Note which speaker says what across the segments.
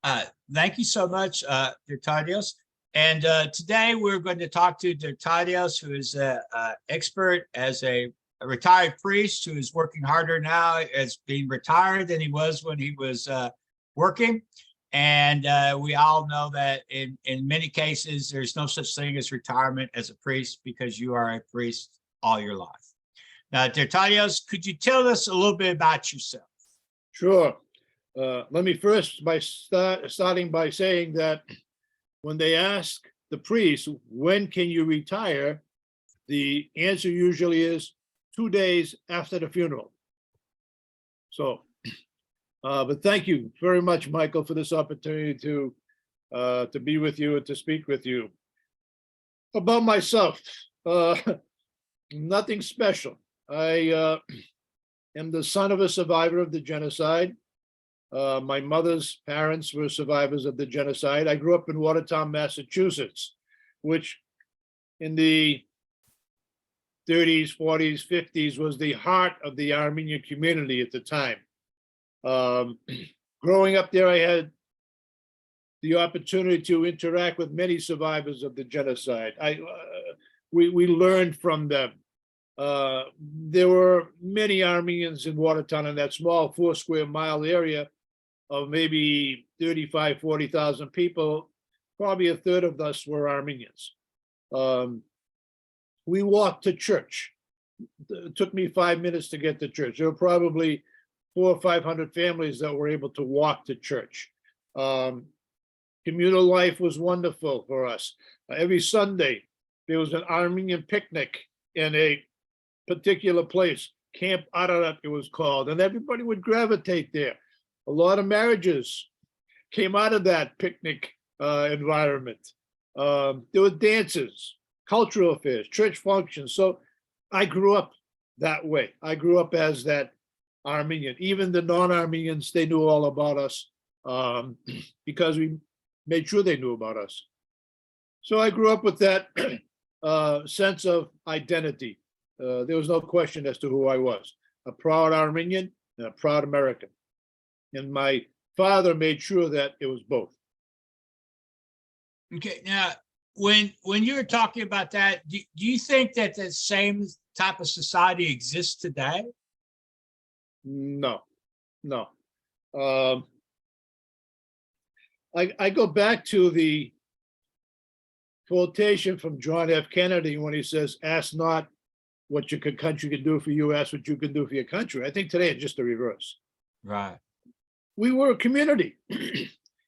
Speaker 1: Thank you so much, Tateos. And today we're going to talk to Tateos, who is an expert as a retired priest who is working harder now as being retired than he was when he was working. And we all know that in many cases, there's no such thing as retirement as a priest because you are a priest all your life. Now, Tateos, could you tell us a little bit about yourself?
Speaker 2: Sure. Let me first starting by saying that when they ask the priest, when can you retire? The answer usually is 2 days after the funeral. So, but thank you very much, Michael, for this opportunity to be with you and to speak with you. About myself, nothing special. I am the son of a survivor of the genocide. My mother's parents were survivors of the genocide. I grew up in Watertown, Massachusetts, which in the 30s, 40s, 50s was the heart of the Armenian community at the time. Growing up there, I had the opportunity to interact with many survivors of the genocide. We learned from them. There were many Armenians in Watertown in that small 4 square mile area of maybe 35, 40,000 people. Probably a third of us were Armenians. We walked to church. It took me 5 minutes to get to church. There were probably 400 or 500 families that were able to walk to church. Communal life was wonderful for us. Every Sunday, there was an Armenian picnic in a particular place, Camp Ararat it was called, and everybody would gravitate there. A lot of marriages came out of that picnic environment. There were dances, cultural affairs, church functions. So I grew up that way. I grew up as that Armenian. Even the non-Armenians, they knew all about us because we made sure they knew about us. So I grew up with that sense of identity. There was no question as to who I was. A proud Armenian and a proud American. And my father made sure that it was both.
Speaker 1: Okay, now, when you were talking about that, do you think that the same type of society exists today?
Speaker 2: No. I go back to the quotation from John F. Kennedy when he says, ask not what your country can do for you, ask what you can do for your country. I think today it's just the reverse.
Speaker 1: Right.
Speaker 2: We were a community.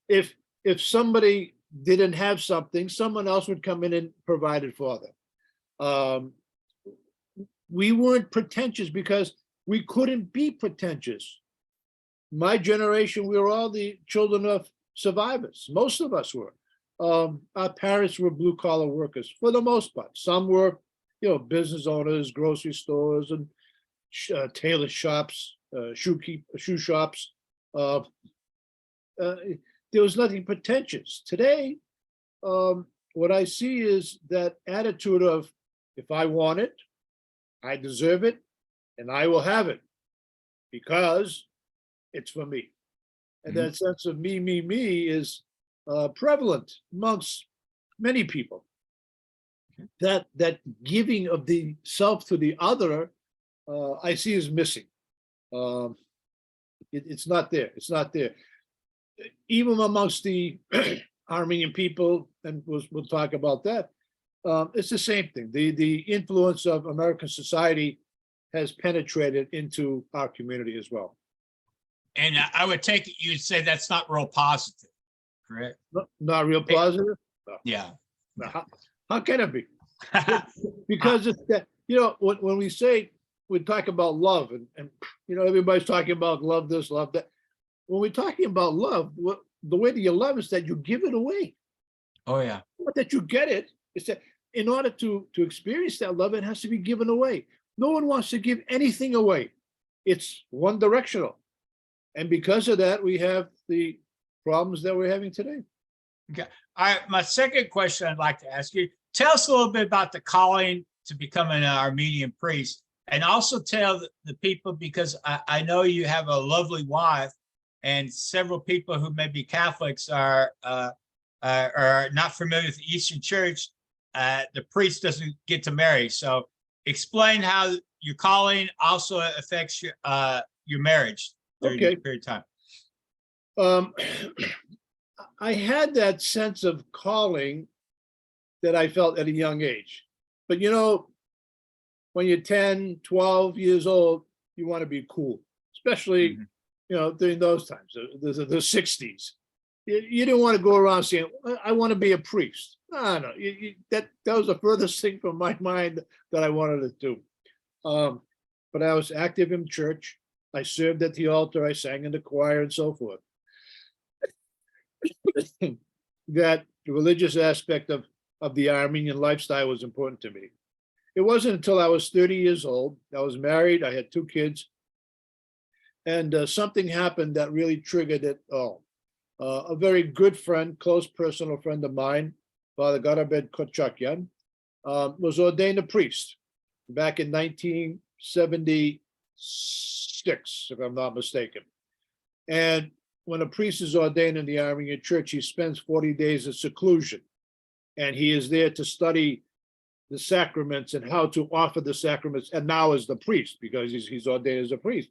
Speaker 2: If somebody didn't have something, someone else would come in and provide it for them. We weren't pretentious because we couldn't be pretentious. My generation, we were all the children of survivors. Most of us were. Our parents were blue collar workers for the most part. Some were, business owners, grocery stores, and tailor shops, shoe shops. There was nothing pretentious. Today, what I see is that attitude of, if I want it, I deserve it, and I will have it because it's for me. And that sense of me is prevalent amongst many people. That giving of the self to the other, I see is missing. It's not there. It's not there. Even amongst the Armenian people, and we'll talk about that. It's the same thing. The influence of American society has penetrated into our community as well.
Speaker 1: And I would take it, you'd say that's not real positive, correct?
Speaker 2: Not real positive? No.
Speaker 1: Yeah.
Speaker 2: How can it be? Because it's that, when we talk about love and everybody's talking about love this, love that. When we're talking about love, the way that you love is that you give it away.
Speaker 1: Oh, yeah.
Speaker 2: Not that you get it. It's that in order to experience that love, it has to be given away. No one wants to give anything away. It's one directional. And because of that, we have the problems that we're having today.
Speaker 1: Okay. All right. My second question I'd like to ask you, tell us a little bit about the calling to become an Armenian priest, and also tell the people, because I know you have a lovely wife, and several people who may be Catholics are not familiar with the Eastern Church, the priest doesn't get to marry. So explain how your calling also affects your marriage during
Speaker 2: Okay.
Speaker 1: this period of time.
Speaker 2: I had that sense of calling that I felt at a young age. But you know, when you're 10, 12 years old, you want to be cool, especially, you know, during those times, the 60s. You didn't want to go around saying, I want to be a priest. No, that was the furthest thing from my mind that I wanted to do. But I was active in church. I served at the altar. I sang in the choir and so forth. That the religious aspect of the Armenian lifestyle was important to me. It wasn't until I was 30 years old. I was married. I had 2 kids. And something happened that really triggered it all. A very good friend, close personal friend of mine, Father Garabed Kochakyan, was ordained a priest back in 1976, if I'm not mistaken. And when a priest is ordained in the Armenian Church, he spends 40 days of seclusion. And he is there to study the sacraments and how to offer the sacraments, and now as the priest, because he's ordained as a priest.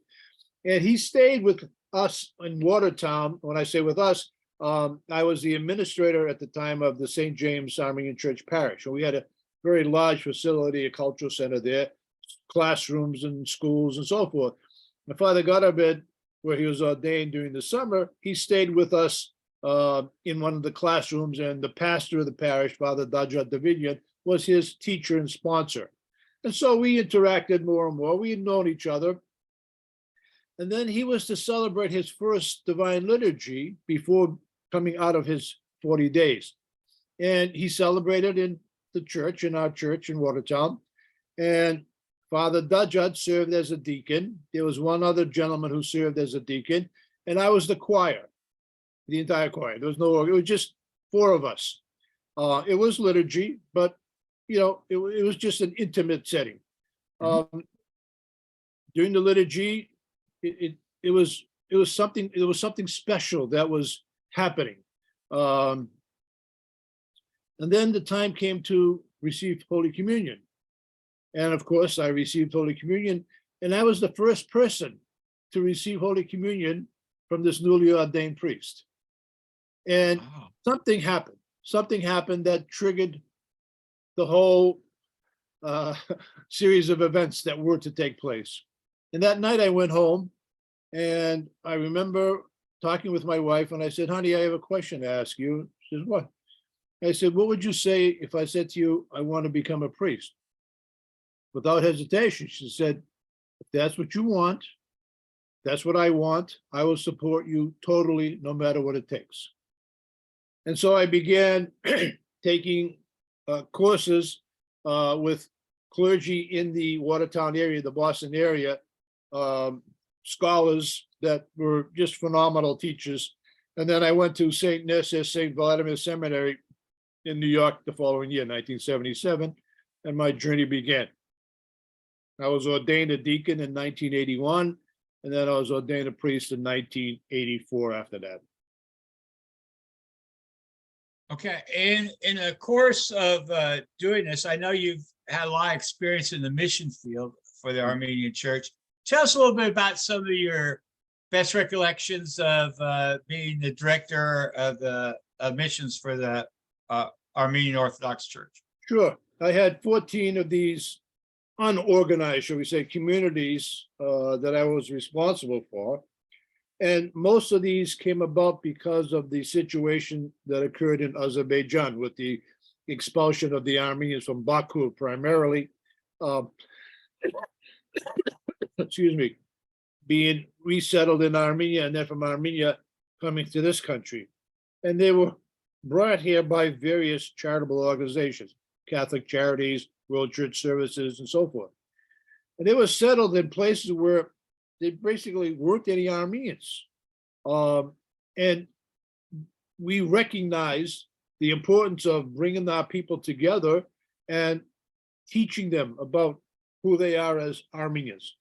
Speaker 2: And he stayed with us in Watertown. When I say with us, I was the administrator at the time of the St. James Armenian Church Parish. And we had a very large facility, a cultural center there, classrooms and schools and so forth. And Father Garabed, where he was ordained during the summer, he stayed with us in one of the classrooms, and the pastor of the parish, Father Dajat Davidian, was his teacher and sponsor. And so we interacted more and more. We had known each other. And then he was to celebrate his first divine liturgy before coming out of his 40 days. And he celebrated in the church, in our church in Watertown. And Father Dajat served as a deacon. There was one other gentleman who served as a deacon, and I was the choir, the entire choir. There was no, it was just 4 of us. It was liturgy, but you know, it was just an intimate setting. During the liturgy, it was something special that was happening. And then the time came to receive Holy Communion. And of course, I received Holy Communion, and I was the first person to receive Holy Communion from this newly ordained priest. And something happened that triggered the whole series of events that were to take place. And that night I went home, and I remember talking with my wife, and I said, honey, I have a question to ask you. She says, what? I said, what would you say if I said to you, I want to become a priest? Without hesitation, she said, if that's what you want, that's what I want, I will support you totally, no matter what it takes. And so I began taking courses with clergy in the Watertown area, the Boston area, scholars that were just phenomenal teachers. And then I went to St. Nessus, St. Vladimir Seminary in New York the following year, 1977, and my journey began. I was ordained a deacon in 1981, and then I was ordained a priest in 1984 after that.
Speaker 1: Okay, in the course of doing this, I know you've had a lot of experience in the mission field for the Armenian Church. Tell us a little bit about some of your best recollections of being the director of the missions for the Armenian Orthodox Church.
Speaker 2: Sure. I had 14 of these unorganized, shall we say, communities that I was responsible for. And most of these came about because of the situation that occurred in Azerbaijan with the expulsion of the Armenians from Baku primarily. Excuse me, being resettled in Armenia, and then from Armenia coming to this country. And they were brought here by various charitable organizations, Catholic Charities, World Church Services, and so forth. And they were settled in places where there basically weren't any Armenians. And we recognize the importance of bringing our people together and teaching them about who they are as Armenians.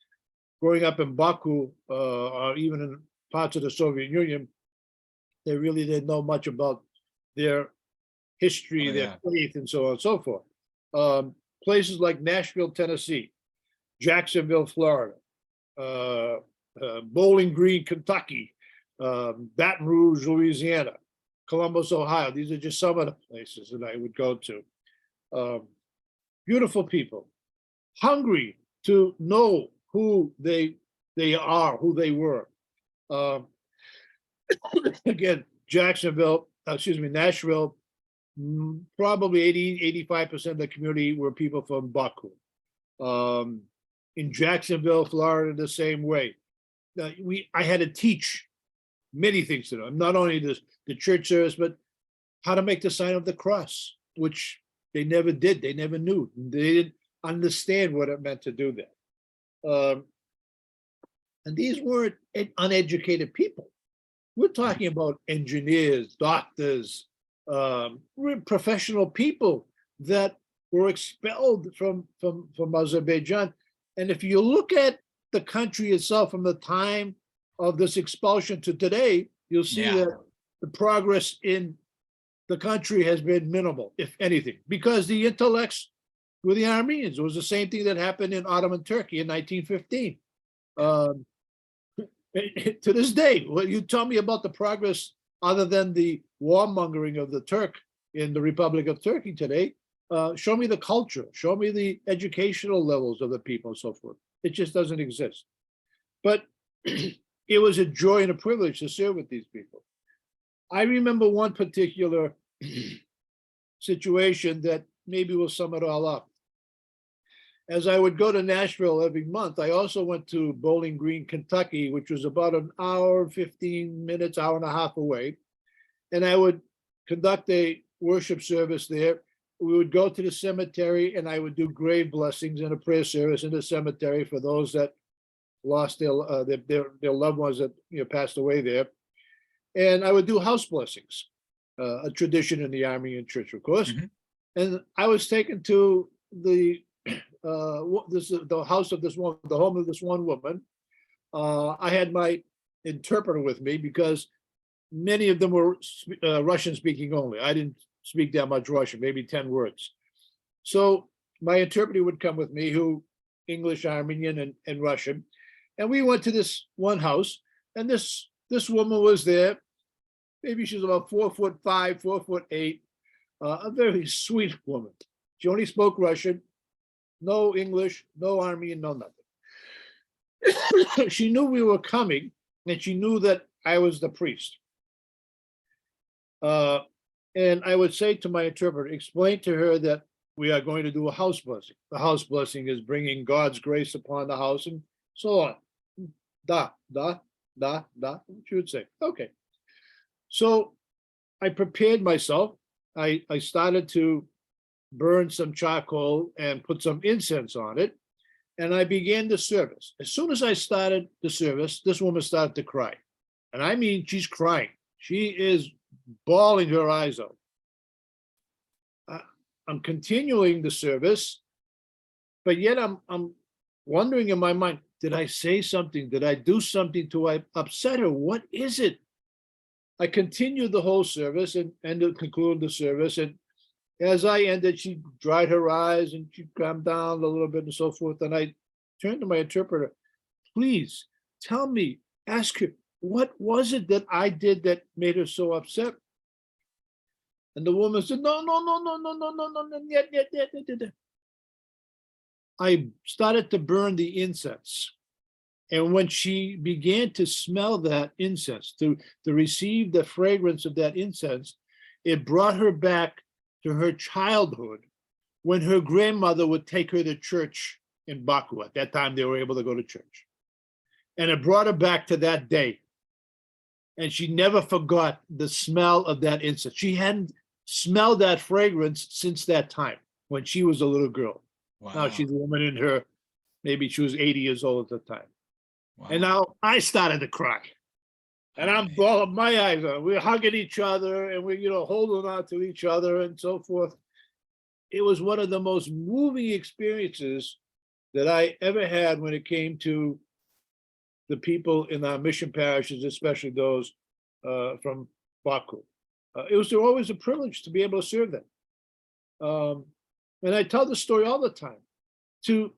Speaker 2: Growing up in Baku, or even in parts of the Soviet Union, they really didn't know much about their history,
Speaker 1: Oh,
Speaker 2: their
Speaker 1: yeah.
Speaker 2: faith, and so on and so forth. Places like Nashville, Tennessee, Jacksonville, Florida, Bowling Green, Kentucky, Baton Rouge, Louisiana, Columbus, Ohio. These are just some of the places that I would go to. Beautiful people, hungry to know who they are, who they were. Again, Nashville, probably 85% of the community were people from Baku. In Jacksonville, Florida, the same way. I had to teach many things to them, not only the church service, but how to make the sign of the cross, which they never did. They never knew. They didn't understand what it meant to do that. And these weren't uneducated people. We're talking about engineers, doctors, professional people that were expelled from Azerbaijan. And if you look at the country itself from the time of this expulsion to today, you'll see that the progress in the country has been minimal, if anything, because the intellects were the Armenians. It was the same thing that happened in Ottoman Turkey in 1915. To this day, well, you tell me about the progress other than the warmongering of the Turk in the Republic of Turkey today. Show me the culture, show me the educational levels of the people and so forth. It just doesn't exist. But it was a joy and a privilege to serve with these people. I remember one particular situation that maybe will sum it all up. As I would go to Nashville every month, I also went to Bowling Green, Kentucky, which was about an hour, 15 minutes, hour and a half away. And I would conduct a worship service there. We would go to the cemetery and I would do grave blessings and a prayer service in the cemetery for those that lost their loved ones that passed away there. And I would do house blessings, a tradition in the Armenian church, of course. Mm-hmm. And I was taken to the house of this one, the home of this one woman. I had my interpreter with me because many of them were Russian speaking only. I didn't speak that much Russian, maybe 10 words. So my interpreter would come with me, who English, Armenian, and Russian. And we went to this one house, and this woman was there. Maybe she was about 4'5", 4'8", a very sweet woman. She only spoke Russian, no English, no Armenian, no nothing. She knew we were coming, and she knew that I was the priest. And I would say to my interpreter, explain to her that we are going to do a house blessing. The house blessing is bringing God's grace upon the house and so on. Da. She would say, okay. So I prepared myself. I started to burn some charcoal and put some incense on it. And I began the service. As soon as I started the service, this woman started to cry. And I mean, she's crying. She is bawling her eyes out. I'm continuing the service, but yet I'm wondering in my mind, did I say something? Did I do something to upset her? What is it? I continued the whole service and concluded the service. And as I ended, she dried her eyes and she calmed down a little bit and so forth. And I turned to my interpreter, please tell me, ask her, what was it that I did that made her so upset? And the woman said, no. I started to burn the incense. And when she began to smell that incense, to receive the fragrance of that incense, it brought her back to her childhood when her grandmother would take her to church in Baku. At that time, they were able to go to church. And it brought her back to that day. And she never forgot the smell of that incense. She hadn't smelled that fragrance since that time when she was a little girl. Wow. Now she's a woman in her, maybe she was 80 years old at the time. Wow. And now I started to cry. And I'm bawling my eyes out. We're hugging each other and we're, holding on to each other and so forth. It was one of the most moving experiences that I ever had when it came to the people in our mission parishes, especially those from Baku. It was always a privilege to be able to serve them. And I tell the story all the time, to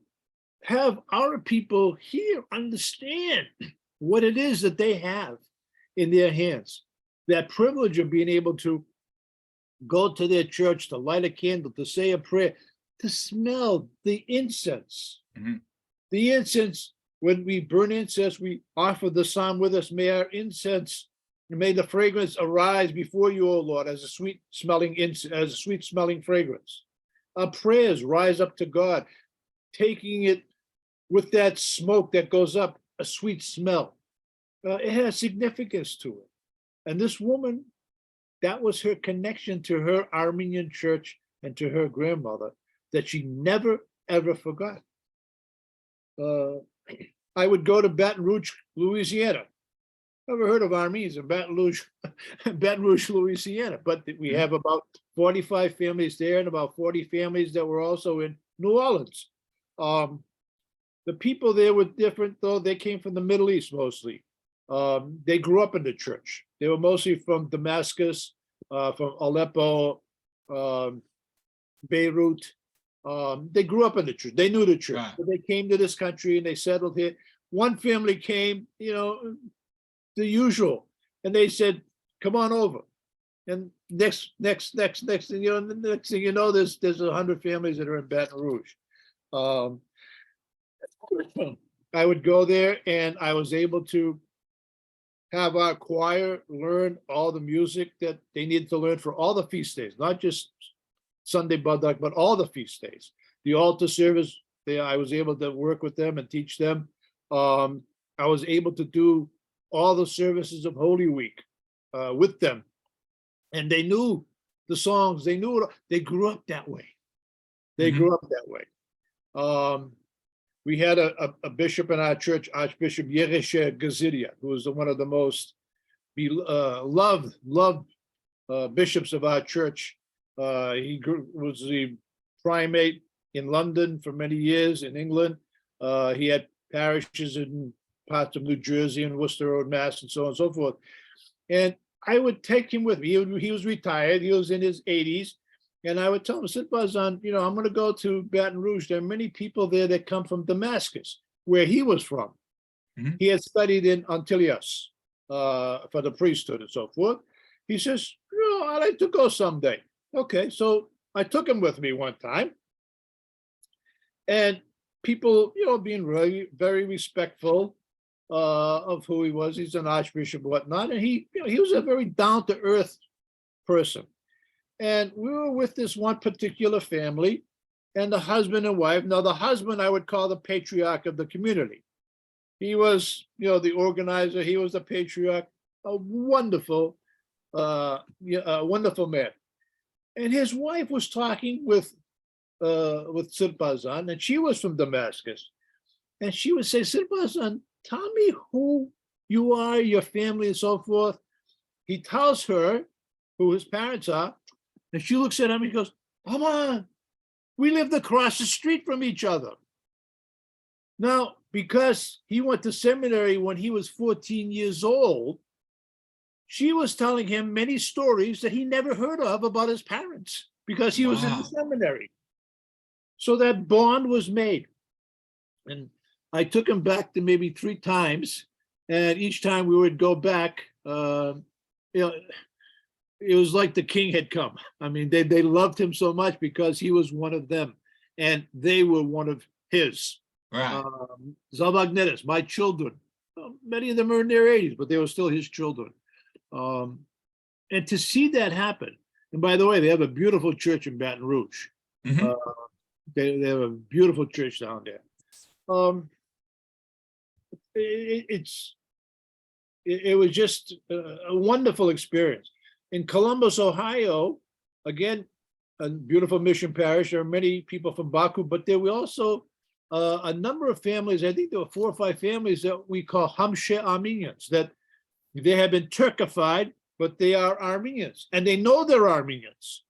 Speaker 2: have our people here understand what it is that they have in their hands. That privilege of being able to go to their church, to light a candle, to say a prayer, to smell the incense.
Speaker 1: Mhm.
Speaker 2: The incense, when we burn incense, we offer the psalm with us. May our incense, may the fragrance arise before you, O Lord, as a sweet smelling incense, as a sweet smelling fragrance. Our prayers rise up to God, taking it with that smoke that goes up, a sweet smell. It has significance to it. And this woman, that was her connection to her Armenian church and to her grandmother that she never, ever forgot. I would go to Baton Rouge, Louisiana. Never heard of Armenians in Baton Rouge, Louisiana, but we have about 45 families there and about 40 families that were also in New Orleans. The people there were different, though. They came from the Middle East mostly. They grew up in the church. They were mostly from Damascus, from Aleppo, Beirut. They grew up in the church. They knew the church.
Speaker 1: Right.
Speaker 2: So they came to this country and they settled here. One family came, the usual, and they said, "Come on over." And next thing you know, there's 100 families that are in Baton Rouge. I would go there, and I was able to have our choir learn all the music that they needed to learn for all the feast days, not just Sunday Badak, but all the feast days. The altar service, I was able to work with them and teach them. I was able to do all the services of Holy Week with them. And they knew the songs, they grew up that way. They grew up that way. We had a bishop in our church, Archbishop Yereshe Gazidia, who was one of the most loved bishops of our church. He was the primate in London for many years, in England. He had parishes in parts of New Jersey and Worcester Road, Mass, and so on and so forth. And I would take him with me. He was retired. He was in his 80s. And I would tell him, "Sit, Bazan, I'm going to go to Baton Rouge. There are many people there that come from Damascus, where he was from."
Speaker 1: Mhm.
Speaker 2: He had studied in Tateos for the priesthood and so forth. He says, "I'd like to go someday." Okay, so I took him with me one time. And people, being really very respectful of who he was. He's an archbishop and whatnot. And he was a very down-to-earth person. And we were with this one particular family and the husband and wife. Now, the husband, I would call the patriarch of the community. He was, the organizer. He was the patriarch, a wonderful man. And his wife was talking with Sirbazan, and she was from Damascus. And she would say, "Sirbazan, tell me who you are, your family, and so forth." He tells her who his parents are, and she looks at him and he goes, "Mama, we lived across the street from each other." Now, because he went to seminary when he was 14 years old, she was telling him many stories that he never heard of about his parents because he was in the seminary. So that bond was made. And I took him back to maybe 3 times. And each time we would go back, it was like the king had come. I mean, they loved him so much because he was one of them. And they were one of his.
Speaker 1: Right.
Speaker 2: Zavagnetis, my children. Many of them are in their 80s, but they were still his children. And to see that happen, and by the way, they have a beautiful church in Baton Rouge.
Speaker 1: Mhm.
Speaker 2: They have a beautiful church down there. It was just a wonderful experience. In Columbus, Ohio, again, a beautiful mission parish. There are many people from Baku, but there were also a number of families. I think there were 4 or 5 families that we call Hamshe Armenians, that they have been Turkified, but they are Armenians, and they know they're Armenians.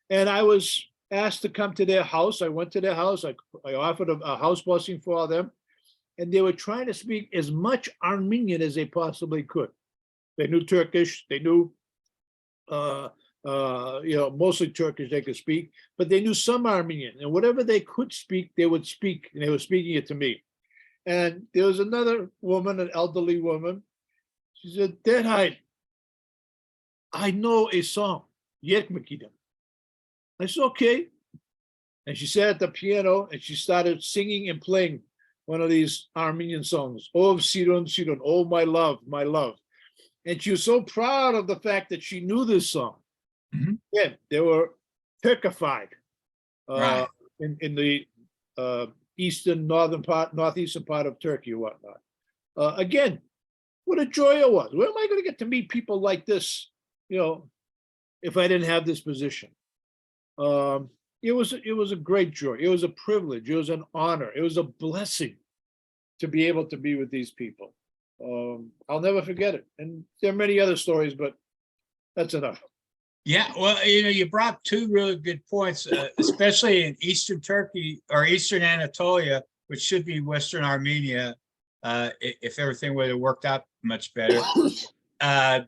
Speaker 2: And I was asked to come to their house. I went to their house. I offered a house blessing for them. and they were trying to speak as much Armenian as they possibly could. They knew Turkish, they knew, mostly Turkish they could speak, but they knew some Armenian, and whatever they could speak, they would speak, and they were speaking it to me. And there was another woman, an elderly woman. She said, "Dad, I know a song, Yek Makidam." I said, "Okay." And she sat at the piano and she started singing and playing one of these Armenian songs, "Oh, Siron, Siron, oh, my love, my love." And she was so proud of the fact that she knew this song.
Speaker 1: Mm-hmm.
Speaker 2: Yeah, they were Turkified
Speaker 1: Right.
Speaker 2: in the northeastern part of Turkey or whatnot. Again, what a joy it was. Where am I going to get to meet people like this, if I didn't have this position? It was a great joy. It was a privilege. It was an honor. It was a blessing to be able to be with these people. I'll never forget it. And there are many other stories, but that's enough.
Speaker 1: Yeah, well, you brought two really good points, especially in Eastern Turkey or Eastern Anatolia, which should be Western Armenia, if everything would have worked out much better. That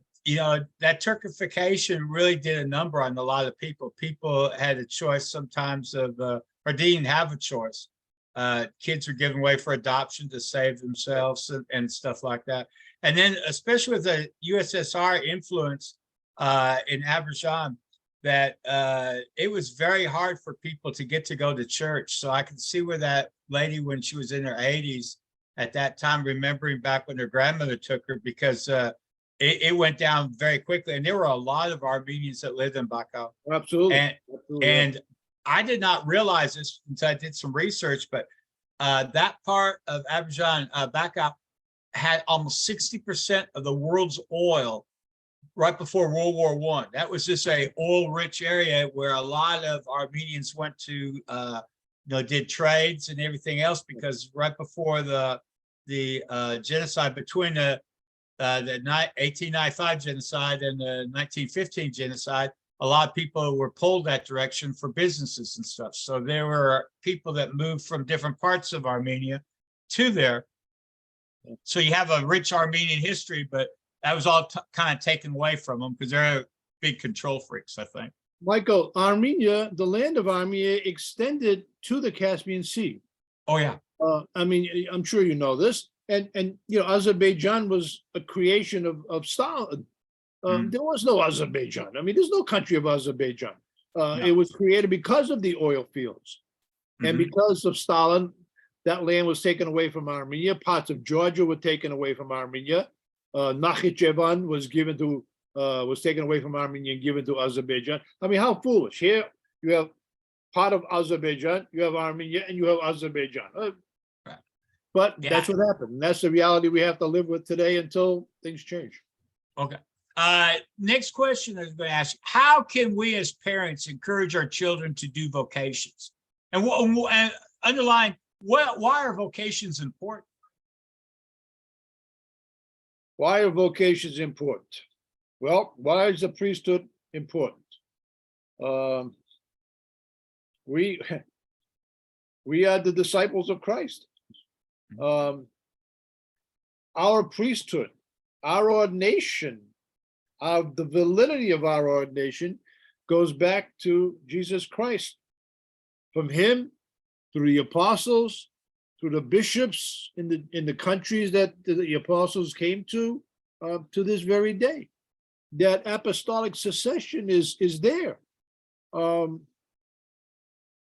Speaker 1: Turkification really did a number on a lot of people. People had a choice sometimes of, or didn't have a choice. Kids were given away for adoption to save themselves and stuff like that. And then, especially with the USSR influence in Azerbaijan, that it was very hard for people to go to church. So I can see where that lady, when she was in her 80s at that time, remembering back when her grandmother took her, because it went down very quickly. And there were a lot of Armenians that lived in Baku.
Speaker 2: Absolutely.
Speaker 1: And I did not realize this until I did some research, but that part of Azerbaijan, Baku, had almost 60% of the world's oil right before World War I. That was just a oil-rich area where a lot of Armenians went to, did trades and everything else, because right before the genocide, between the 1895 genocide and the 1915 genocide, a lot of people were pulled that direction for businesses and stuff. So there were people that moved from different parts of Armenia to there. So you have a rich Armenian history, but that was all kind of taken away from them because they're big control freaks, I think.
Speaker 2: Michael, Armenia, the land of Armenia, extended to the Caspian Sea.
Speaker 1: Oh, yeah.
Speaker 2: I'm sure you know this. And Azerbaijan was a creation of Stalin. There was no Azerbaijan. There's no country of Azerbaijan. No. It was created because of the oil fields. And because of Stalin, that land was taken away from Armenia. Parts of Georgia were taken away from Armenia. Nakhichevan was taken away from Armenia and given to Azerbaijan. How foolish. Here you have part of Azerbaijan, you have Armenia, and you have Azerbaijan. Right. But that's what happened. And that's the reality we have to live with today until things change.
Speaker 1: Okay. Next question I was going to ask: how can we as parents encourage our children to do vocations? And underline, why are vocations important?
Speaker 2: Why are vocations important? Well, why is the priesthood important? We are the disciples of Christ. Our priesthood, our ordination, the validity of our ordination goes back to Jesus Christ. From him, through the apostles, through the bishops in the countries that the apostles came to this very day. That apostolic succession is there. The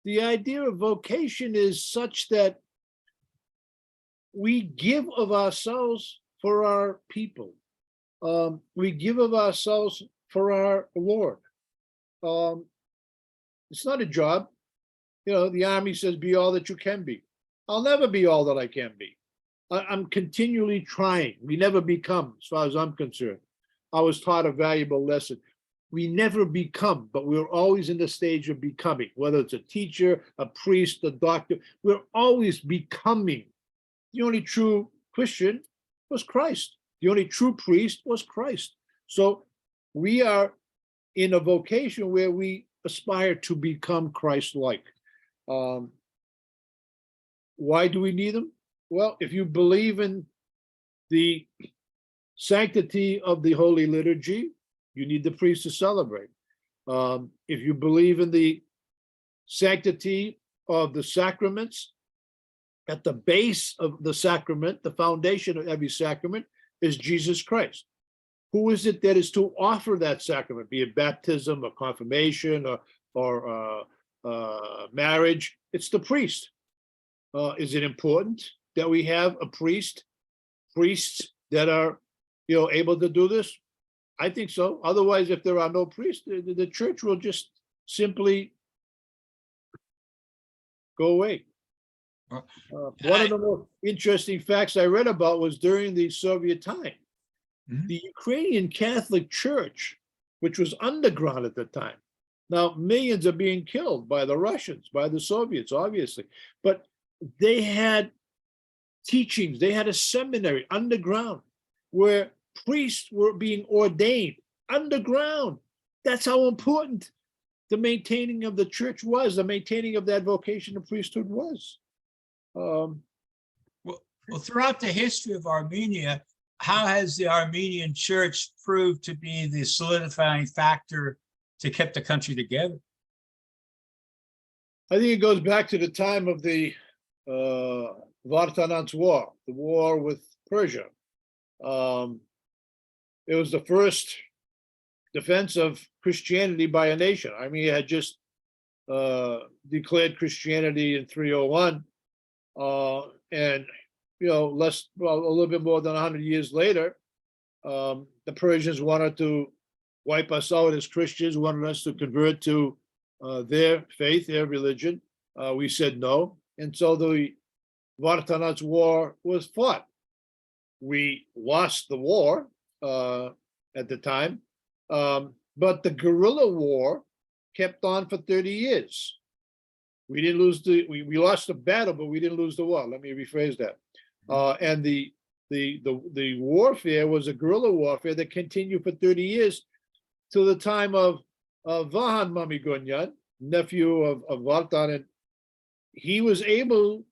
Speaker 2: idea of vocation is such that we give of ourselves for our people. We give of ourselves for our Lord. It's not a job. The Army says, be all that you can be. I'll never be all that I can be. I'm continually trying. We never become, as far as I'm concerned. I was taught a valuable lesson. We never become, but we're always in the stage of becoming, whether it's a teacher, a priest, a doctor, we're always becoming. The only true Christian was Christ. The only true priest was Christ. So we are in a vocation where we aspire to become Christ-like. Why do we need them? Well, if you believe in the sanctity of the Holy Liturgy, you need the priest to celebrate. If you believe in the sanctity of the sacraments, at the base of the sacrament, the foundation of every sacrament is Jesus Christ. Who is it that is to offer that sacrament, be it baptism or confirmation or marriage? It's the priest. Is it important that we have a priests that are, able to do this? I think so. Otherwise, if there are no priests, the church will just simply go away. One of the most interesting facts I read about was during the Soviet time. The Ukrainian Catholic Church, which was underground at the time. Now, millions are being killed by the Russians, by the Soviets, obviously. But they had teachings, they had a seminary underground where priests were being ordained underground. That's how important the maintaining of the church was, the maintaining of that vocation of priesthood was.
Speaker 1: Well, throughout the history of Armenia, how has the Armenian church proved to be the solidifying factor to keep the country together?
Speaker 2: I think it goes back to the time of the Vartanants War, the war with Persia. It was the first defense of Christianity by a nation. Armenia had just declared Christianity in 301, and a little bit more than 100 years later, the Persians wanted to wipe us out as Christians, wanted us to convert to their faith, their religion. We said no. And so the Vartanants War was fought. We lost the war at the time, but the guerrilla war kept on for 30 years. We didn't lose we lost the battle, but we didn't lose the war. Let me rephrase that. And the warfare was a guerrilla warfare that continued for 30 years till the time of Vahan Mamigunyan, nephew of Vartan, and he was able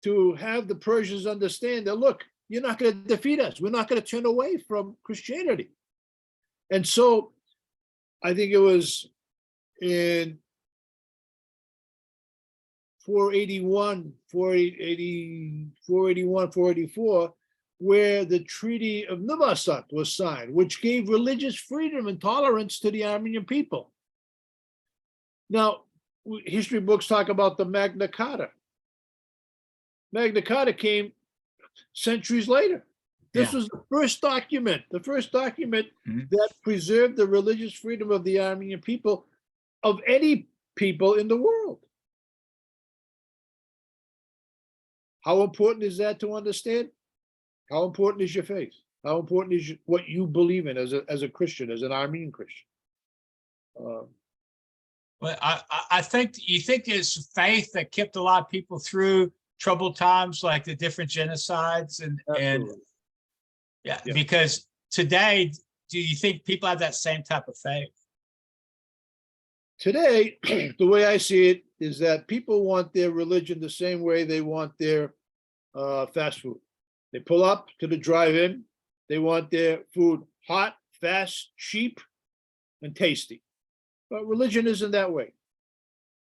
Speaker 2: to have the Persians understand that, look, you're not going to defeat us. We're not going to turn away from Christianity. And so I think it was in 481, 484, where the Treaty of Navasat was signed, which gave religious freedom and tolerance to the Armenian people. Now, history books talk about the Magna Carta. Magna Carta came centuries later. This was the first document that preserved the religious freedom of the Armenian people, of any people in the world. How important is that to understand? How important is your faith? How important is what you believe in as a Christian, as an Armenian Christian?
Speaker 1: Well, I think it's faith that kept a lot of people through troubled times, like the different genocides and because today, do you think people have that same type of faith?
Speaker 2: Today, the way I see it is that people want their religion the same way they want their fast food. They pull up to the drive-in. They want their food hot, fast, cheap, and tasty. But religion isn't that way.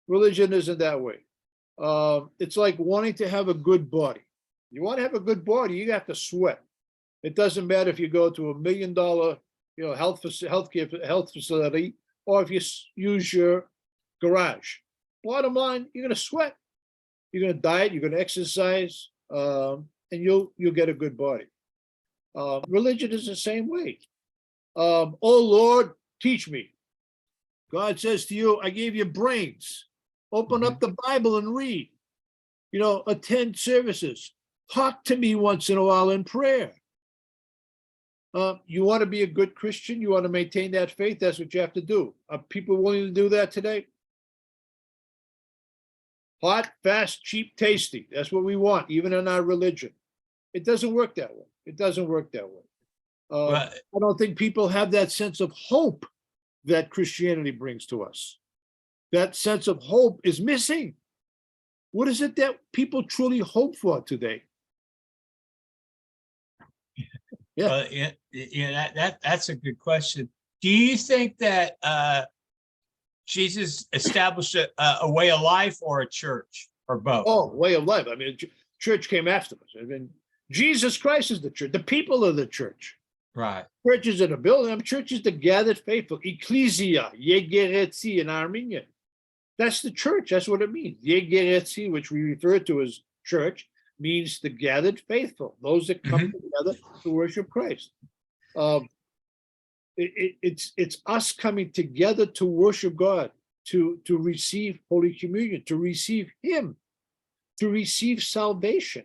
Speaker 2: Religion isn't that way. It's like wanting to have a good body. You want to have a good body, you have to sweat. It doesn't matter if you go to $1 million, health facility, or if you use your garage. Bottom line, you're going to sweat. You're going to diet. You're going to exercise, and you'll get a good body. Religion is the same way. Oh Lord, teach me. God says to you, I gave you brains. Open up the Bible and read. Attend services. Talk to me once in a while in prayer. You want to be a good Christian? You want to maintain that faith? That's what you have to do. Are people willing to do that today? Hot, fast, cheap, tasty. That's what we want, even in our religion. It doesn't work that way. It doesn't work that way. I don't think people have that sense of hope that Christianity brings to us. That sense of hope is missing. What is it that people truly hope for today? Yeah.
Speaker 1: Well, that's a good question. Do you think that Jesus established a way of life or a church or both?
Speaker 2: Oh, way of life. I mean, church came after us. I mean, Jesus Christ is the church. The people are the church.
Speaker 1: Right.
Speaker 2: Church is in a building. Church is the gathered faithful. Ecclesia, yegeretsi in Armenian. That's the church. That's what it means. Yegeretsi, which we refer to as church, means the gathered faithful, those that come together to worship Christ. It's us coming together to worship God, to receive Holy Communion, to receive Him, to receive salvation.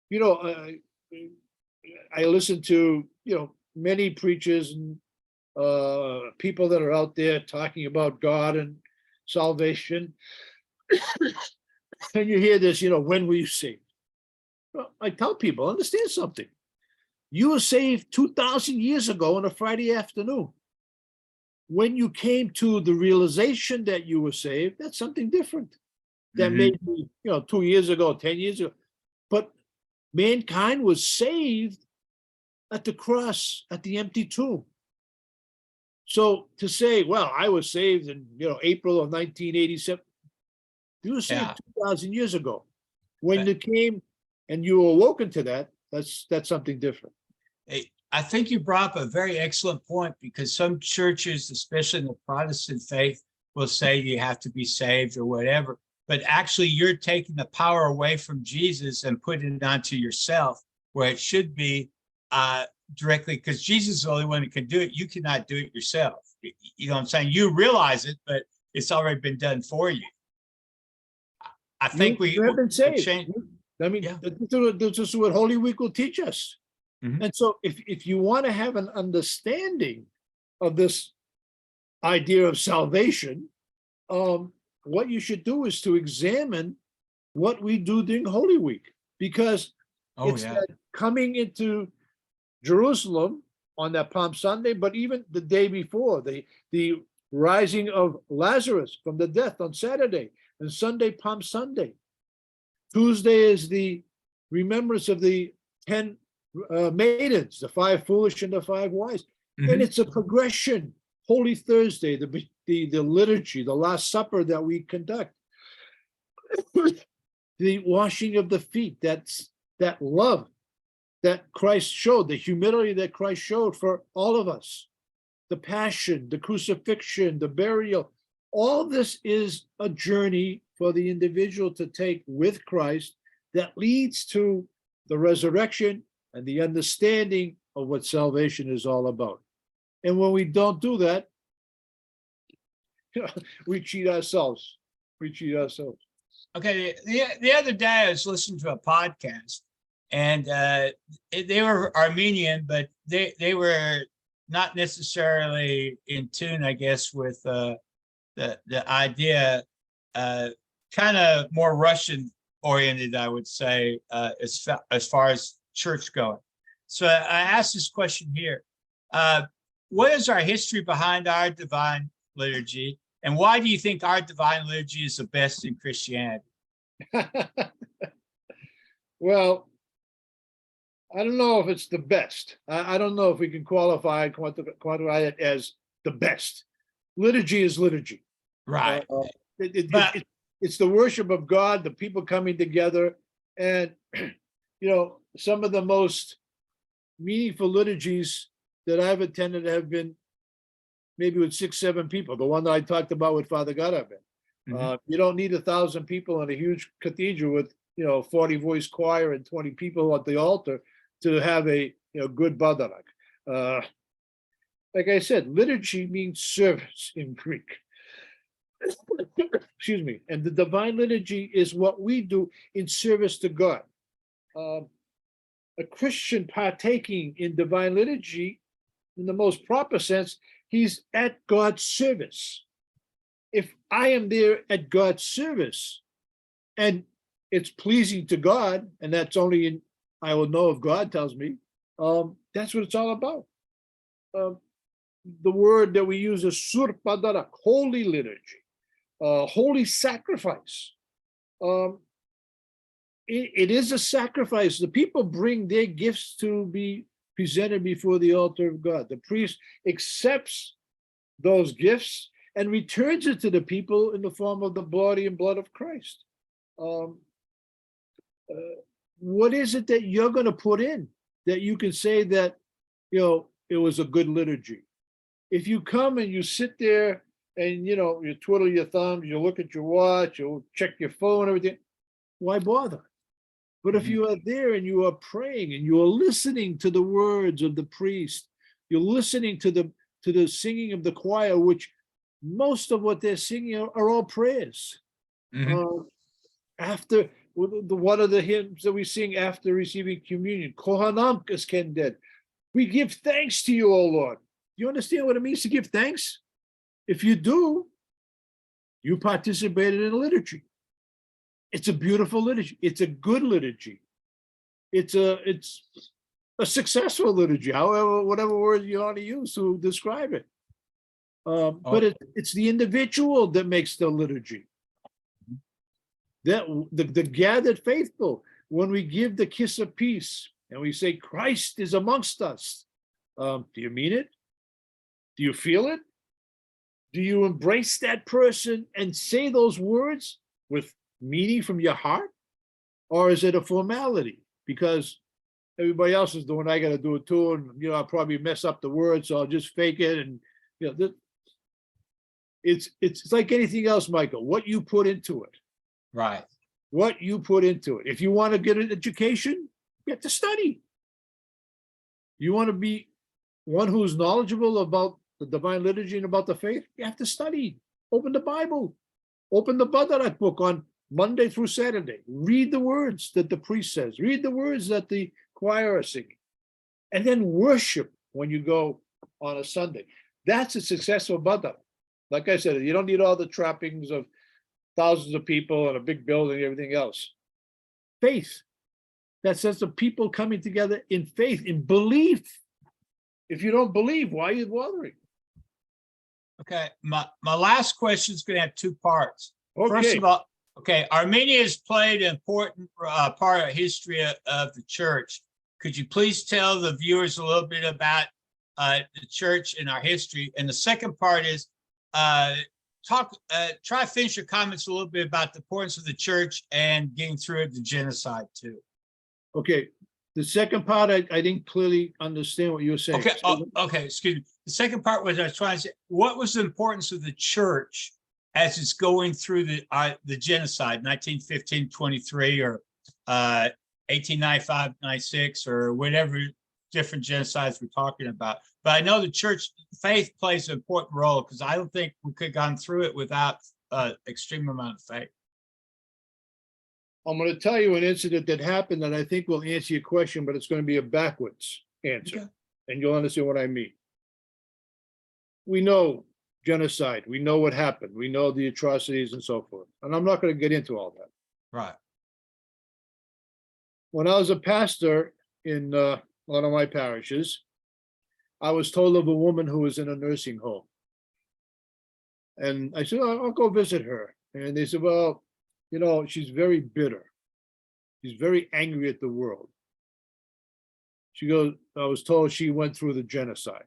Speaker 2: You know, I listen to many preachers and people that are out there talking about God and salvation, and you hear this. When were you saved? Well, I tell people, understand something. You were saved 2,000 years ago on a Friday afternoon. When you came to the realization that you were saved, that's something different. That may be, 2 years ago, 10 years ago. But mankind was saved at the cross, at the empty tomb. So to say, well, I was saved in, April of 1987, you were saved 2,000 years ago. When you came and you were awoken to that, that's something different.
Speaker 1: I think you brought up a very excellent point, because some churches, especially in the Protestant faith, will say you have to be saved or whatever. But actually, you're taking the power away from Jesus and putting it onto yourself, where it should be directly, because Jesus is the only one who can do it. You cannot do it yourself. You know what I'm saying? You realize it, but it's already been done for you. I think we
Speaker 2: have been saved.
Speaker 1: change.
Speaker 2: I mean, this is what Holy Week will teach us. And so if you want to have an understanding of this idea of salvation, what you should do is to examine what we do during Holy Week, because it's that coming into Jerusalem on that Palm Sunday, but even the day before, the rising of Lazarus from the death on Saturday, and Sunday, Palm Sunday. Tuesday is the remembrance of the 10 maidens, the 5 foolish and the 5 wise. And it's a progression. Holy Thursday, the liturgy, the Last Supper that we conduct, the washing of the feet, that's that love that Christ showed, the humility that Christ showed for all of us, the passion, the crucifixion, the burial. All this is a journey for the individual to take with Christ that leads to the resurrection and the understanding of what salvation is all about. And when we don't do that, we cheat ourselves. We cheat ourselves.
Speaker 1: Okay, the other day I was listening to a podcast, and they were Armenian, but they were not necessarily in tune, I guess, with the idea, kind of more Russian oriented, I would say, as far as church going. So I asked this question here. What is our history behind our divine liturgy? And why do you think our divine liturgy is the best in Christianity?
Speaker 2: Well, I don't know if it's the best. I don't know if we can quantify it as the best. Liturgy is liturgy.
Speaker 1: Right.
Speaker 2: It's the worship of God, the people coming together. And, some of the most meaningful liturgies that I've attended have been maybe with 6, 7 people. The one that I talked about with Father Garabin. You don't need 1,000 people in a huge cathedral with 40 voice choir and 20 people at the altar to have a good badarak. Like I said, liturgy means service in Greek. Excuse me. And the divine liturgy is what we do in service to God. A Christian partaking in divine liturgy, in the most proper sense, he's at God's service. If I am there at God's service and it's pleasing to God, and that's only I will know if God tells me, that's what it's all about. The word that we use is surpadarak, holy liturgy, holy sacrifice. It is a sacrifice. The people bring their gifts to be presented before the altar of God. The priest accepts those gifts and returns it to the people in the form of the body and blood of Christ. What is it that you're going to put in that you can say that, it was a good liturgy? If you come and you sit there and, you twiddle your thumbs, you look at your watch, you check your phone, everything, why bother? But if you are there and you are praying and you are listening to the words of the priest, you're listening to the singing of the choir, which most of what they're singing are all prayers. After one of the hymns that we sing after receiving communion, Kohanam Kended, we give thanks to you, O Lord. You understand what it means to give thanks? If you do, you participated in a liturgy. It's a beautiful liturgy. It's a good liturgy. It's a successful liturgy, however, whatever word you want to use to describe it. But it's the individual that makes the liturgy. That the gathered faithful, when we give the kiss of peace and we say Christ is amongst us, do you mean it? Do you feel it? Do you embrace that person and say those words with meaning from your heart? Or is it a formality? Because everybody else is doing, I got to do it too, and I'll probably mess up the words, so I'll just fake it. And it's like anything else, Michael. What you put into it.
Speaker 1: Right.
Speaker 2: What you put into it. If you want to get an education, you have to study. You want to be one who's knowledgeable about the divine liturgy and about the faith, you have to study. Open the Bible. Open the Badarat book on Monday through Saturday. Read the words that the priest says. Read the words that the choir are singing. And then worship when you go on a Sunday. That's a successful Badarat. Like I said, you don't need all the trappings of thousands of people and a big building and everything else. Faith. That sense of people coming together in faith, in belief. If you don't believe, why are you bothering?
Speaker 1: Okay, my last question is going to have two parts.
Speaker 2: Okay.
Speaker 1: First of all, Armenia has played an important part of history of the church. Could you please tell the viewers a little bit about the church and our history? And the second part is try to finish your comments a little bit about the importance of the church and getting through the genocide too. Okay.
Speaker 2: The second part, I didn't clearly understand what you were saying.
Speaker 1: Okay. Okay. Excuse me. The second part was I was trying to say, what was the importance of the church as it's going through the genocide, 1915-23 or 1895-96 or whatever different genocides we're talking about? But I know the church faith plays an important role because I don't think we could have gone through it without extreme amount of faith.
Speaker 2: I'm going to tell you an incident that happened that I think will answer your question, but it's going to be a backwards answer, and you'll understand what I mean. We know genocide. We know what happened. We know the atrocities and so forth. And I'm not going to get into all that.
Speaker 1: Right.
Speaker 2: When I was a pastor in one of my parishes, I was told of a woman who was in a nursing home. And I said, I'll go visit her. And they said, well, she's very bitter. She's very angry at the world. She goes, I was told she went through the genocide.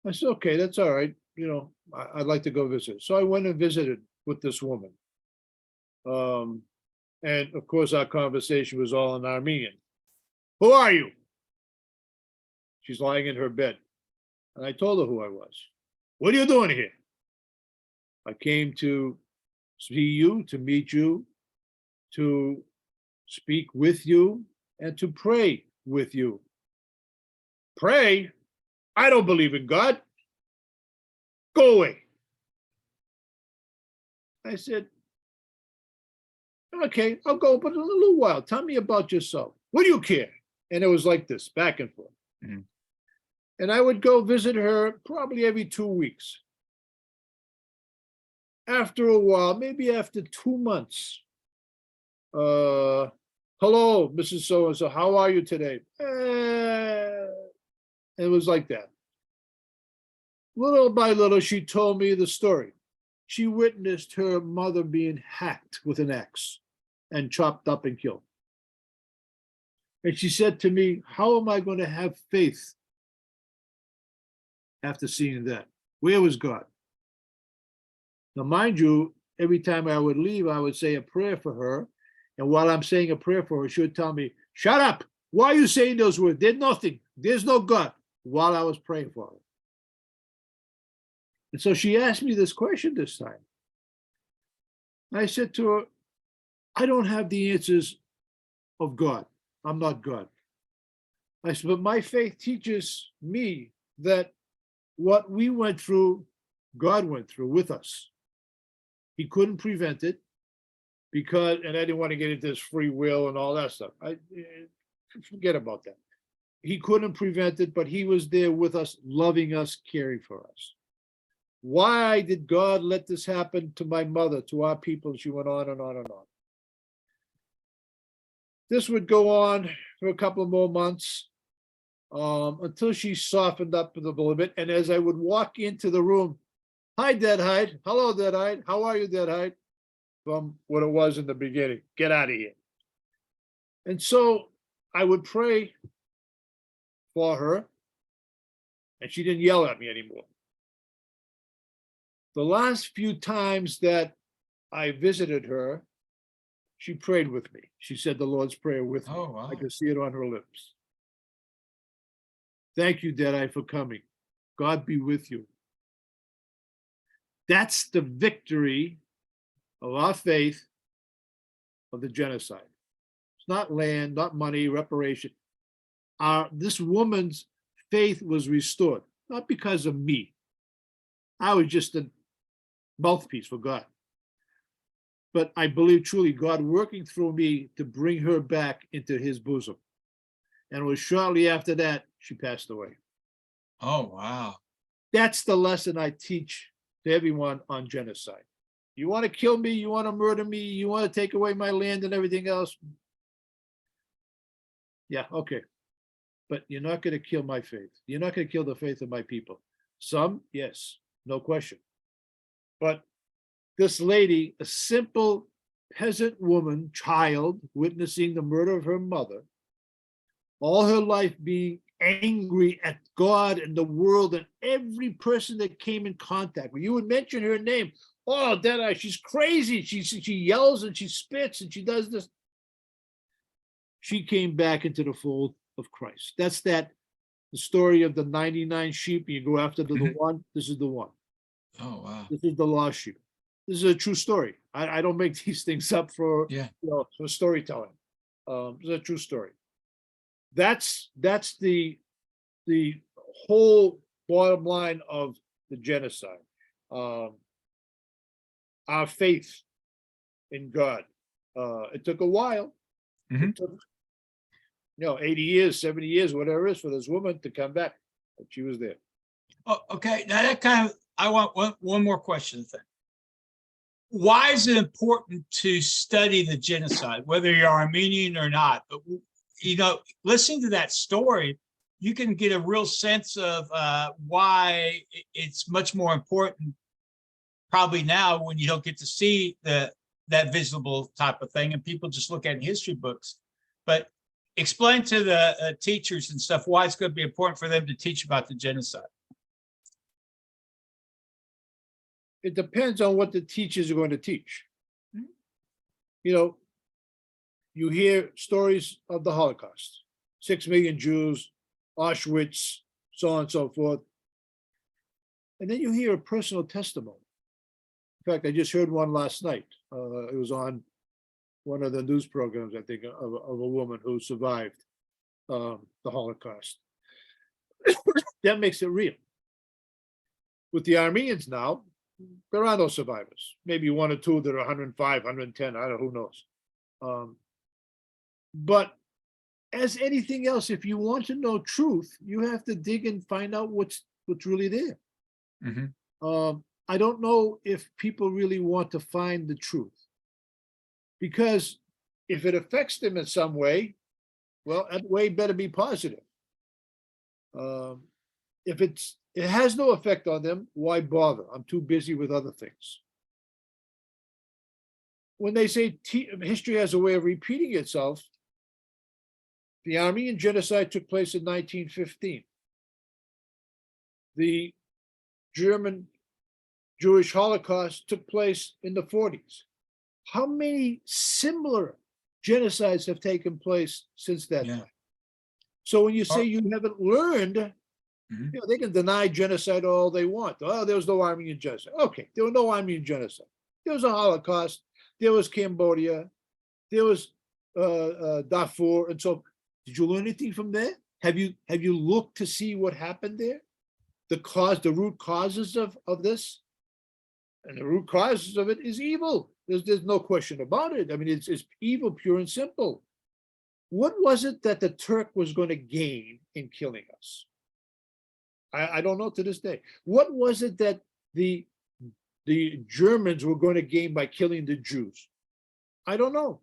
Speaker 2: I said, okay, that's all right. I'd like to go visit. So I went and visited with this woman. And of course, our conversation was all in Armenian. Who are you? She's lying in her bed. And I told her who I was. What are you doing here? I came to see you, to meet you, to speak with you, and to pray with you. Pray? I don't believe in God. Go away. I said, okay, I'll go, but in a little while, tell me about yourself. What do you care? And it was like this, back and forth. Mm-hmm. And I would go visit her probably every 2 weeks. After a while, maybe after 2 months, hello, Mrs. So-and-so, how are you today? It was like that. Little by little, she told me the story. She witnessed her mother being hacked with an axe and chopped up and killed. And she said to me, how am I going to have faith after seeing that? Where was God? Now, mind you, every time I would leave, I would say a prayer for her. And while I'm saying a prayer for her, she would tell me, shut up. Why are you saying those words? There's nothing. There's no God, while I was praying for her. And so she asked me this question this time. I said to her, I don't have the answers of God. I'm not God. I said, but my faith teaches me that what we went through, God went through with us. He couldn't prevent it because, and I didn't want to get into this free will and all that stuff. Forget about that. He couldn't prevent it, but he was there with us, loving us, caring for us. Why did God let this happen to my mother, to our people? She went on and on and on. This would go on for a couple of more months until she softened up a little bit. And as I would walk into the room, hi, Deadhide. Hello, Deadhide. How are you, Deadhide? From what it was in the beginning. Get out of here. And so I would pray for her, and she didn't yell at me anymore. The last few times that I visited her, she prayed with me. She said the Lord's Prayer with me.
Speaker 1: Oh, wow.
Speaker 2: I could see it on her lips. Thank you, Deadeye, for coming. God be with you. That's the victory of our faith of the genocide. It's not land, not money, reparation. This woman's faith was restored, not because of me. I was just a mouthpiece for God. But I believe truly God working through me to bring her back into his bosom. And it was shortly after that she passed away.
Speaker 1: Oh, wow.
Speaker 2: That's the lesson I teach to everyone on genocide. You want to kill me, you want to murder me, you want to take away my land and everything else. Yeah, okay. But you're not going to kill my faith. You're not going to kill the faith of my people. Some, yes, no question. But this lady, a simple peasant woman, child, witnessing the murder of her mother, all her life being angry at God and the world and every person that came in contact with. You would mention her name. Oh, Deadeye, she's crazy. She yells and she spits and she does this. She came back into the fold of Christ. That's the story of the 99 sheep. You go after the one. This is the one.
Speaker 1: Oh, wow.
Speaker 2: This is the lost sheep. This is a true story. I don't make these things up for for storytelling. It's a true story. That's the whole bottom line of the genocide. Our faith in God. It took a while. It took, 80 years, 70 years, whatever it is, for this woman to come back. But she was there.
Speaker 1: Oh, okay. Now that kind of, I want one more question. Why is it important to study the genocide, whether you're Armenian or not? But, listening to that story, you can get a real sense of why it's much more important probably now when you don't get to see that visible type of thing and people just look at history books. But explain to the teachers and stuff why it's going to be important for them to teach about the genocide.
Speaker 2: It depends on what the teachers are going to teach. You hear stories of the Holocaust, 6 million Jews, Auschwitz, so on and so forth. And then you hear a personal testimony. In fact, I just heard one last night. It was on one of the news programs, I think, of a woman who survived the Holocaust. That makes it real. With the Armenians now, there are no survivors. Maybe one or two that are 105, 110, I don't know, who knows. But as anything else, if you want to know truth, you have to dig and find out what's really there. I don't know if people really want to find the truth, because if it affects them in some way, well, that way better be positive. If it has no effect on them, why bother? I'm too busy with other things. When they say history has a way of repeating itself, The Armenian genocide took place in 1915. The German Jewish Holocaust took place in the 40s. How many similar genocides have taken place since that time? So when you say you haven't learned, they can deny genocide all they want. Oh, there was no Armenian genocide. Okay, there was no Armenian genocide. There was a Holocaust. There was Cambodia. There was Darfur. And so, did you learn anything from there? Have you looked to see what happened there? The root causes of this? And the root causes of it is evil. There's no question about it. I mean, it's evil, pure and simple. What was it that the Turk was going to gain in killing us? I don't know to this day. What was it that the Germans were going to gain by killing the Jews? I don't know.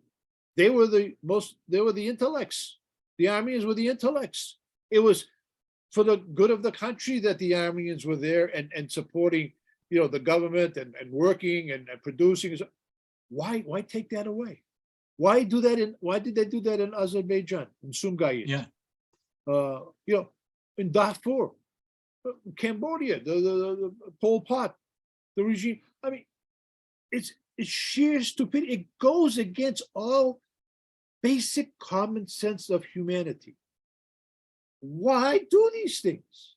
Speaker 2: They were the intellects. The Armenians were the intellects. It was for the good of the country that the Armenians were there and supporting, the government and working and producing. Why take that away? Why did they do that in Azerbaijan, in Sumgayit?
Speaker 1: Yeah.
Speaker 2: In Darfur, Cambodia, the Pol Pot, the regime. I mean, it's sheer stupidity. It goes against all basic common sense of humanity. Why do these things?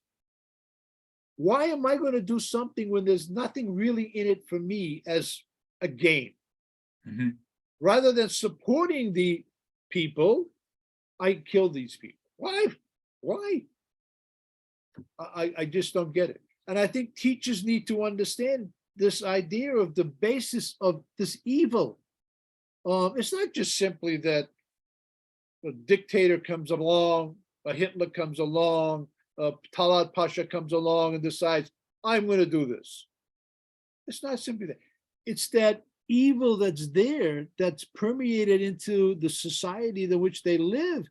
Speaker 2: Why am I going to do something when there's nothing really in it for me as a gain? Rather than supporting the people, I kill these people. Why? I just don't get it. And I think teachers need to understand this idea of the basis of this evil. It's not just simply that a dictator comes along, a Hitler comes along, a Talat Pasha comes along and decides, I'm going to do this. It's not simply that. It's that evil that's there, that's permeated into the society in which they live,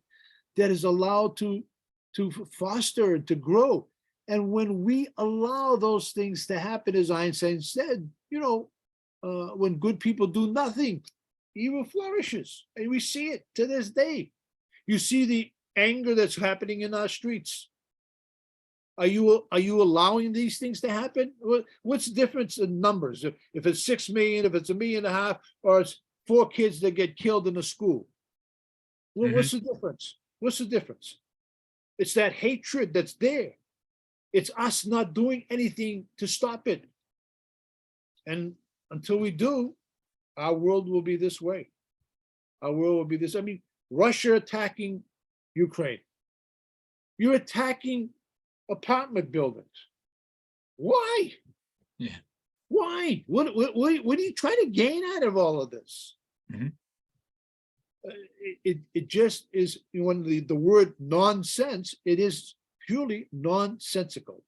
Speaker 2: that is allowed to foster and to grow. And when we allow those things to happen, as Einstein said, when good people do nothing, evil flourishes. And we see it to this day. You see the anger that's happening in our streets. Are you allowing these things to happen? What's the difference in numbers? If it's 6 million, if it's 1.5 million, or it's 4 kids that get killed in a school? What's the difference? What's the difference? It's that hatred that's there. It's us not doing anything to stop it. And until we do, our world will be this way. Our world will be this. I mean, Russia attacking Ukraine. You're attacking apartment buildings. Why?
Speaker 1: Yeah.
Speaker 2: Why? What are you trying to gain out of all of this? It just is, when the word nonsense, it is purely nonsensical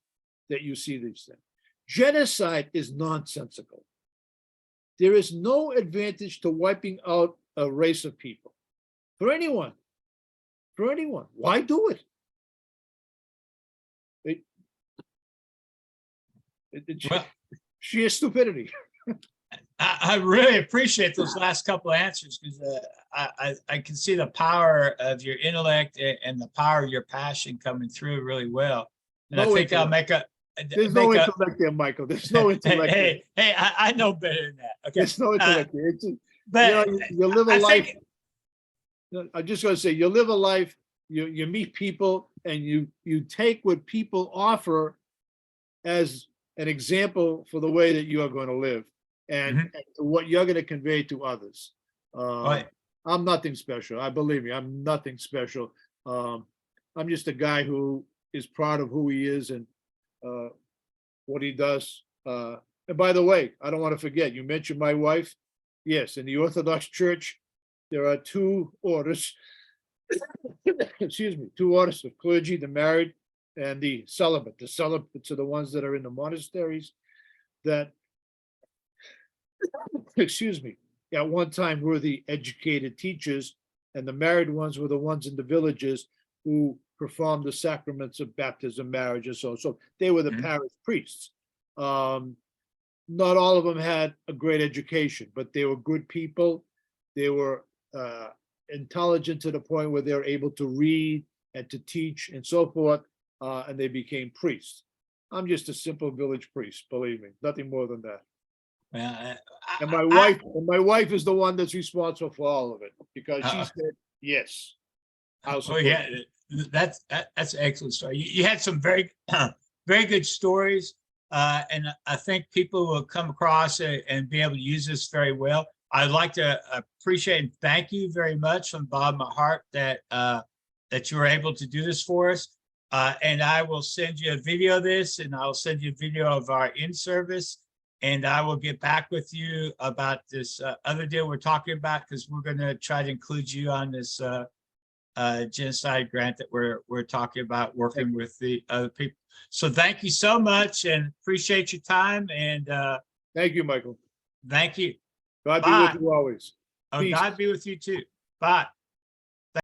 Speaker 2: that you see these things. Genocide is nonsensical. There is no advantage to wiping out a race of people. For anyone. Why do it? It's sheer stupidity.
Speaker 1: I really appreciate those last couple of answers, because I can see the power of your intellect and the power of your passion coming through really well. And I think I'll make a.
Speaker 2: There's no intellect there, Michael. There's no intellect.
Speaker 1: Hey, I know better than that. Okay.
Speaker 2: There's no intellect there.
Speaker 1: But
Speaker 2: you live a life. I'm just going to say, you live a life. You meet people, and you take what people offer as an example for the way that you are going to live, and what you're going to convey to others. I'm nothing special. I believe me, I'm nothing special. I'm just a guy who is proud of who he is and what he does. And by the way, I don't want to forget, you mentioned my wife. Yes, in the Orthodox Church, there are 2 orders, excuse me, 2 orders of clergy, the married and the celibate. The celibates are the ones that are in the monasteries that, excuse me, at one time were the educated teachers, and the married ones were the ones in the villages who performed the sacraments of baptism, marriage, and so on. So they were the parish priests. Not all of them had a great education, but they were good people. They were intelligent to the point where they're able to read and to teach and so forth, and they became priests. I'm just a simple village priest, believe me, nothing more than that.
Speaker 1: Well,
Speaker 2: And my wife is the one that's responsible for all of it, because she said, yes. I'll support
Speaker 1: yeah,
Speaker 2: you.
Speaker 1: that's an excellent story. You had some very, very good stories. And I think people will come across it and be able to use this very well. I'd like to appreciate and thank you very much from the bottom of my heart that that you were able to do this for us. And I will send you a video of this, and I'll send you a video of our in-service, and I will get back with you about this other deal we're talking about, because we're going to try to include you on this genocide grant that we're talking about, working with the other people. So thank you so much, and appreciate your time. And
Speaker 2: Thank you, Michael.
Speaker 1: thank you.
Speaker 2: God be
Speaker 1: Bye.
Speaker 2: with you always.
Speaker 1: Oh,
Speaker 2: Peace.
Speaker 1: God be with you too. Bye.